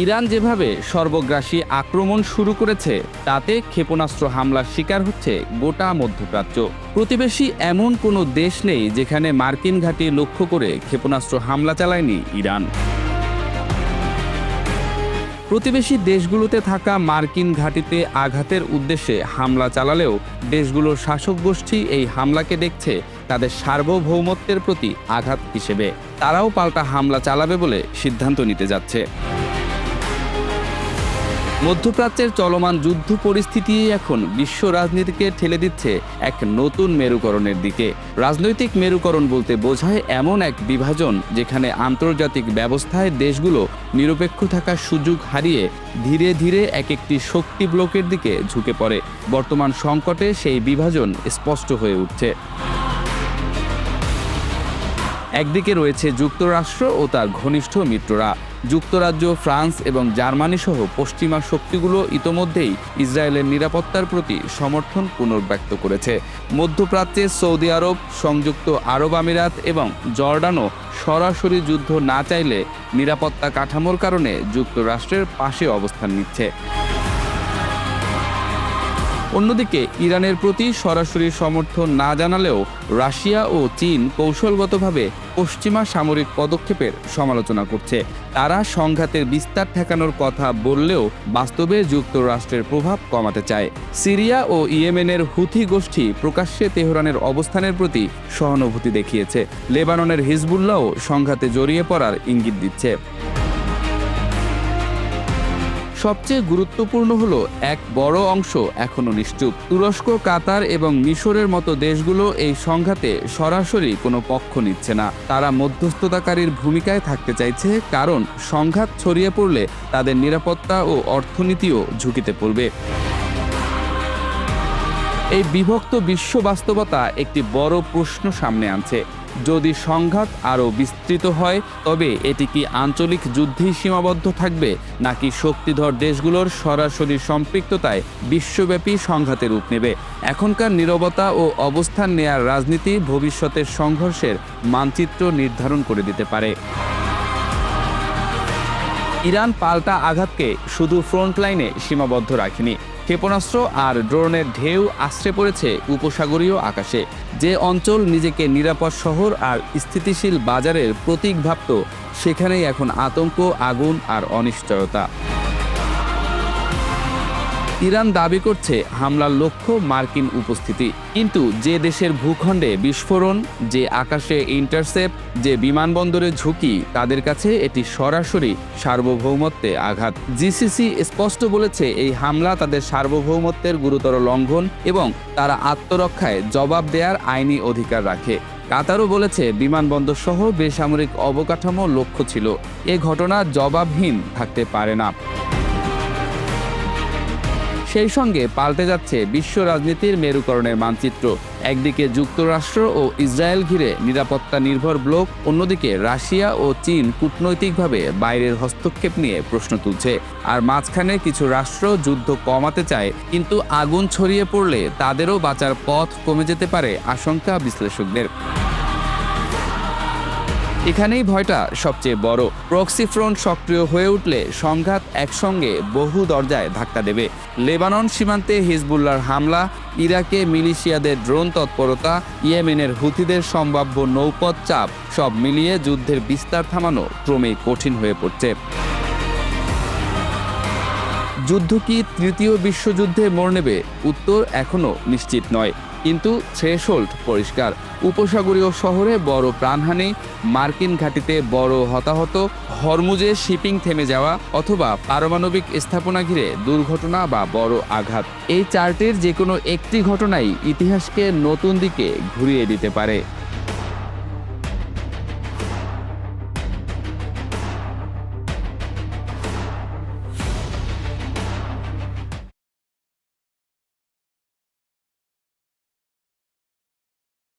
Iran যেভাবে সর্বগ্রাসী আক্রমণ শুরু করেছে তাতে ক্ষেপণাস্ত্র হামলার শিকার হচ্ছে গোটা মধ্যপ্রাচ্য। প্রতিবেশী এমন কোনো দেশ নেই যেখানে মার্কিন ঘাঁটি লক্ষ্য করে ক্ষেপণাস্ত্র হামলা চালায়নি ইরান। প্রতিবেশী দেশগুলোতে থাকা মার্কিন ঘাঁটিতে আঘাতের উদ্দেশ্যে হামলা চালালেও দেশগুলোর শাসক গোষ্ঠী এই হামলাকে দেখছে তাদের সার্বভৌমত্বের প্রতি আঘাত হিসেবে। তারাও পাল্টা হামলা চালাবে বলে সিদ্ধান্ত নিতে যাচ্ছে। মধ্যপ্রাচ্যের চলমান যুদ্ধ পরিস্থিতি এখন বিশ্ব রাজনীতিকে ঠেলে দিচ্ছে এক নতুন মেরুকরণের দিকে। রাজনৈতিক মেরুকরণ বলতে বোঝায় এমন এক বিভাজন যেখানে আন্তর্জাতিক ব্যবস্থায় দেশগুলো নিরপেক্ষ থাকার সুযোগ হারিয়ে ধীরে ধীরে এক একটি শক্তি ব্লকের দিকে ঝুঁকে পড়ে। বর্তমান সংকটে সেই বিভাজন স্পষ্ট হয়ে উঠছে। একদিকে রয়েছে যুক্তরাষ্ট্র ও তার ঘনিষ্ঠ মিত্ররা। যুক্তরাজ্য, ফ্রান্স এবং জার্মানি সহ পশ্চিমা শক্তিগুলো ইতোমধ্যেই ইসরায়েলের নিরাপত্তার প্রতি সমর্থন পুনর্ব্যক্ত করেছে। মধ্যপ্রাচ্যে সৌদি আরব, সংযুক্ত আরব আমিরাত এবং জর্ডানও সরাসরি যুদ্ধ না চাইলে নিরাপত্তা কাঠামোর কারণে যুক্তরাষ্ট্রের পাশে অবস্থান নিচ্ছে। অন্যদিকে ইরানের প্রতি সরাসরি সমর্থন না জানালেও রাশিয়া ও চীন কৌশলগতভাবে পশ্চিমা সামরিক পদক্ষেপের সমালোচনা করছে। তারা সংঘাতের বিস্তার ঠেকানোর কথা বললেও বাস্তবে যুক্তরাষ্ট্রের প্রভাব কমাতে চায়। সিরিয়া ও ইয়েমেনের হুথি গোষ্ঠী প্রকাশ্যে তেহরানের অবস্থানের প্রতি সহানুভূতি দেখিয়েছে। লেবাননের হিজবুল্লাহও সংঘাতে জড়িয়ে পড়ার ইঙ্গিত দিচ্ছে। সবচেয়ে গুরুত্বপূর্ণ হলো এক বড় অংশ এখনো নিশ্চুপ। তুরস্ক, কাতার এবং মিশরের মতো দেশগুলো এই সংঘাতে সরাসরি কোনো পক্ষ নিচ্ছে না। তারা মধ্যস্থতাকারীর ভূমিকায় থাকতে চাইছে, কারণ সংঘাত ছড়িয়ে পড়লে তাদের নিরাপত্তা ও অর্থনীতিও ঝুঁকিতে পড়বে। এই বিভক্ত বিশ্ব বাস্তবতা একটি বড় প্রশ্ন সামনে আনছে। যদি সংঘাত আরও বিস্তৃত হয় তবে এটি কি আঞ্চলিক যুদ্ধেই সীমাবদ্ধ থাকবে, নাকি শক্তিধর দেশগুলোর সরাসরি সম্পৃক্ততায় বিশ্বব্যাপী সংঘাতের রূপ নেবে? এখনকার নীরবতা ও অবস্থান নেয়ার রাজনীতি ভবিষ্যতের সংঘর্ষের মানচিত্র নির্ধারণ করে দিতে পারে। ইরান পাল্টা আঘাতকে শুধু ফ্রন্টলাইনে সীমাবদ্ধ রাখেনি। ক্ষেপণাস্ত্র আর ড্রোনের ঢেউ আশ্রে পড়েছে উপসাগরীয় আকাশে। যে অঞ্চল নিজেকে নিরাপদ শহর আর স্থিতিশীল বাজারের প্রতীক ভাবত, সেখানেই এখন আতঙ্ক, আগুন আর অনিশ্চয়তা। ইরান দাবি করছে হামলার লক্ষ্য মার্কিন উপস্থিতি, কিন্তু যে দেশের ভূখণ্ডে বিস্ফোরণ, যে আকাশে ইন্টারসেপ্ট, যে বিমানবন্দরে ঝুঁকি, তাদের কাছে এটি সরাসরি সার্বভৌমত্বে আঘাত। জিসিসি স্পষ্ট বলেছে এই হামলা তাদের সার্বভৌমত্বের গুরুতর লঙ্ঘন এবং তারা আত্মরক্ষায় জবাব দেওয়ার আইনি অধিকার রাখে। কাতারও বলেছে বিমানবন্দর সহ বেসামরিক অবকাঠামো লক্ষ্য ছিল। এ ঘটনা জবাবহীন থাকতে পারে না। সেই সঙ্গে পাল্টে যাচ্ছে বিশ্ব রাজনীতির মেরুকরণের মানচিত্র। একদিকে যুক্তরাষ্ট্র ও ইসরায়েল ঘিরে নিরাপত্তা নির্ভর ব্লক, অন্যদিকে রাশিয়া ও চীন কূটনৈতিকভাবে বাইরের হস্তক্ষেপ নিয়ে প্রশ্ন তুলছে। আর মাঝখানে কিছু রাষ্ট্র যুদ্ধ কমাতে চায়, কিন্তু আগুন ছড়িয়ে পড়লে তাদেরও বাঁচার পথ কমে যেতে পারে আশঙ্কা বিশ্লেষকদের। এখানেই ভয়টা সবচেয়ে বড়। প্রক্সি ফ্রন্ট সক্রিয় হয়ে উঠলে সংঘাত একসঙ্গে বহু দরজায় ধাক্কা দেবে। লেবানন সীমান্তে হিজবুল্লাহর হামলা, ইরাকে মিলিশিয়াদের ড্রোন তৎপরতা, ইয়েমেনের হুথিদের সম্ভাব্য নৌপথ চাপ, সব মিলিয়ে যুদ্ধের বিস্তার থামানো ক্রমেই কঠিন হয়ে পড়ছে। যুদ্ধ কি তৃতীয় বিশ্বযুদ্ধে মোড় নেবে? উত্তর এখনও নিশ্চিত নয়, কিন্তু থ্রেশহোল্ড পরিষ্কার। উপসাগরীয় শহরে বড় প্রাণহানি, মার্কিন ঘাঁটিতে বড় হতাহত, হরমুজে শিপিং থেমে যাওয়া, অথবা পারমাণবিক স্থাপনা ঘিরে দুর্ঘটনা বা বড় আঘাত। এই চারটির যে কোনো একটি ঘটনাই ইতিহাসকে নতুন দিকে ঘুরিয়ে দিতে পারে।